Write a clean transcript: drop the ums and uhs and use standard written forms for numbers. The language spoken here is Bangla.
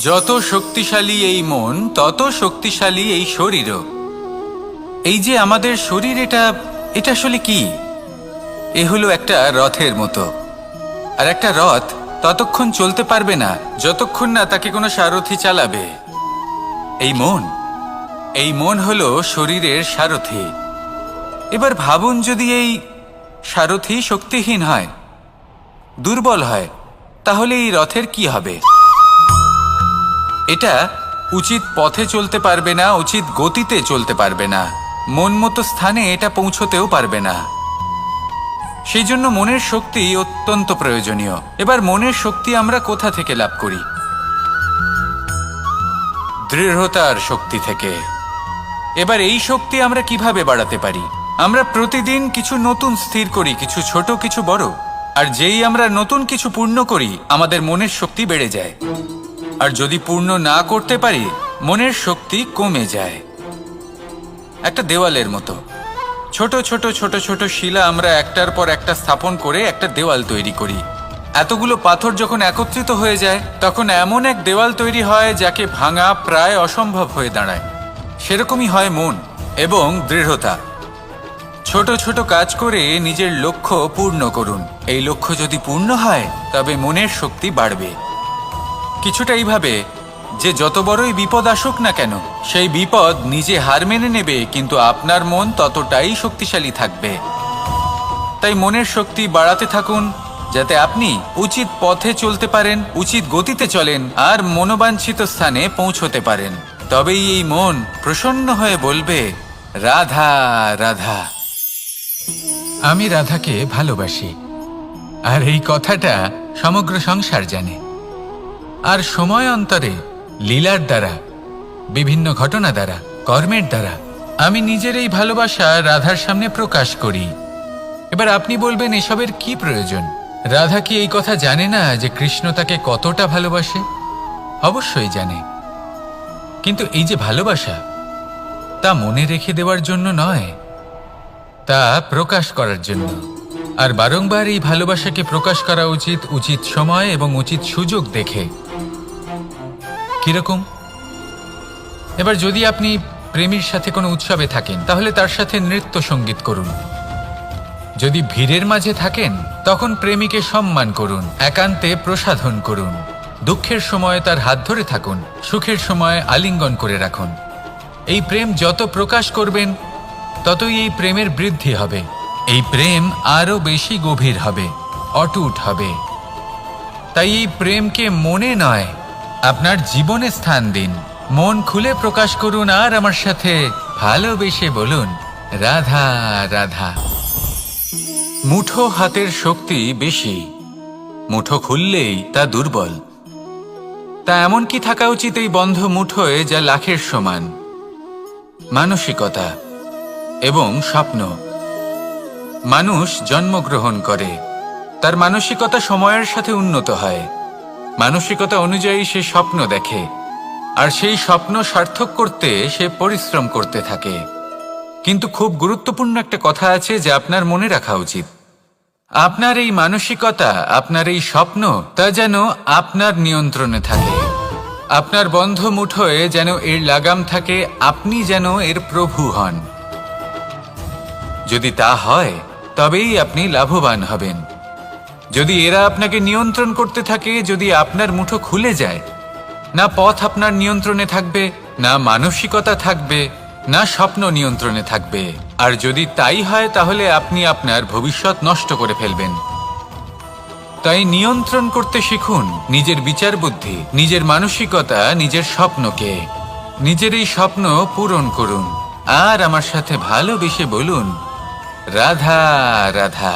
যত শক্তিশালী এই মন, তত শক্তিশালী এই শরীরও। এই যে আমাদের শরীর, এটা আসলে কি? এ হলো একটা রথের মতো। আর একটা রথ ততক্ষণ চলতে পারবে না যতক্ষণ না তাকে কোনো সারথি চালাবে। এই মন হলো শরীরের সারথি। এবার ভাবুন, যদি এই সারথি শক্তিহীন হয়, দুর্বল হয়, তাহলে এই রথের কি হবে? এটা উচিত পথে চলতে পারবে না, উচিত গতিতে চলতে পারবে না, মন মতো স্থানে এটা পৌঁছতেও পারবে না। সেই জন্য মনের শক্তি অত্যন্ত প্রয়োজনীয়। এবার মনের শক্তি আমরা কোথা থেকে লাভ করি? দৃঢ়তার শক্তি থেকে। এবার এই শক্তি আমরা কিভাবে বাড়াতে পারি? আমরা প্রতিদিন কিছু নতুন স্থির করি, কিছু ছোট কিছু বড়। আর যেই আমরা নতুন কিছু পূর্ণ করি, আমাদের মনের শক্তি বেড়ে যায়। আর যদি পূর্ণ না করতে পারি, মনের শক্তি কমে যায়। একটা দেওয়ালের মতো ছোট ছোট ছোট ছোট শিলা আমরা একটার পর একটা স্থাপন করে একটা দেওয়াল তৈরি করি। এতগুলো পাথর যখন একত্রিত হয়ে যায়, তখন এমন এক দেওয়াল তৈরি হয় যাকে ভাঙা প্রায় অসম্ভব হয়ে দাঁড়ায়। সেরকমই হয় মন এবং দৃঢ়তা। ছোট ছোট কাজ করে নিজের লক্ষ্য পূর্ণ করুন। এই লক্ষ্য যদি পূর্ণ হয়, তবে মনের শক্তি বাড়বে। কিছুটা এইভাবে যে যত বড়ই বিপদ আসুক না কেন, সেই বিপদ নিজে হার মেনে নেবে, কিন্তু আপনার মন ততটাই শক্তিশালী থাকবে। তাই মনের শক্তি বাড়াতে থাকুন, যাতে আপনি উচিত পথে চলতে পারেন, উচিত গতিতে চলেন আর মনোবাঞ্ছিত স্থানে পৌঁছতে পারেন। তবেই এই মন প্রসন্ন হয়ে বলবে, রাধা রাধা। আমি রাধাকে ভালোবাসি। আর এই কথাটা সমগ্র সংসার জানে। আর সময় অন্তরে লীলার দ্বারা, বিভিন্ন ঘটনা দ্বারা, কর্মের দ্বারা আমি নিজের এই ভালোবাসা রাধার সামনে প্রকাশ করি। এবার আপনি বলবেন, এসবের কি প্রয়োজন? রাধা কি এই কথা জানে না যে কৃষ্ণ তাকে কতটা ভালোবাসে? অবশ্যই জানে। কিন্তু এই যে ভালোবাসা, তা মনে রেখে দেওয়ার জন্য নয়, তা প্রকাশ করার জন্য। আর বারংবার এই ভালোবাসাকে প্রকাশ করা উচিত, উচিত সময় এবং উচিত সুযোগ দেখে। কিরকম? এবার যদি আপনি প্রেমীর সাথে কোনো উৎসবে থাকেন, তাহলে তার সাথে নৃত্য সঙ্গীত করুন। যদি ভিড়ের মাঝে থাকেন, তখন প্রেমীকে সম্মান করুন, একান্তে প্রসাধন করুন। দুঃখের সময় তার হাত ধরে থাকুন, সুখের সময় আলিঙ্গন করে রাখুন। এই প্রেম যত প্রকাশ করবেন, ততই এই প্রেমের বৃদ্ধি হবে। এই প্রেম আরো বেশি গভীর হবে, অটুট হবে। তাই এই প্রেমকে মনে নয়, আপনার জীবনে স্থান দিন। মন খুলে প্রকাশ করুন আর আমার সাথে ভালোবেসে বলুন, রাধা রাধা। মুঠো হাতের শক্তি বেশি, মুঠো খুললেই তা দুর্বল। তা এমন কি থাকা উচিত এই বন্ধ মুঠোয়, যা লাখের সমান? মানসিকতা এবং স্বপ্ন। মানুষ জন্মগ্রহণ করে, তার মানসিকতা সময়ের সাথে উন্নত হয়। মানসিকতা অনুযায়ী সে স্বপ্ন দেখে, আর সেই স্বপ্ন সার্থক করতে সে পরিশ্রম করতে থাকে। কিন্তু খুব গুরুত্বপূর্ণ একটা কথা আছে যা আপনার মনে রাখা উচিত। আপনার এই মানসিকতা, আপনার এই স্বপ্ন, তা যেন আপনার নিয়ন্ত্রণে থাকে। আপনার বন্ধ মুঠোয় যেন এর লাগাম থাকে, আপনি যেন এর প্রভু হন। যদি তা হয়, তবেই আপনি লাভবান হবেন। যদি এরা আপনাকে নিয়ন্ত্রণ করতে থাকে, যদি আপনার মুঠো খুলে যায়, না পথ আপনার নিয়ন্ত্রণে থাকবে, না মানসিকতা থাকবে, না স্বপ্ন নিয়ন্ত্রণে থাকবে। আর যদি তাই হয়, তাহলে আপনি আপনার ভবিষ্যৎ নষ্ট করে ফেলবেন। তাই নিয়ন্ত্রণ করতে শিখুন নিজের বিচার বুদ্ধি, নিজের মানসিকতা, নিজের স্বপ্নকে। নিজের এই স্বপ্ন পূরণ করুন আর আমার সাথে ভালোবেসে বলুন, রাধা রাধা।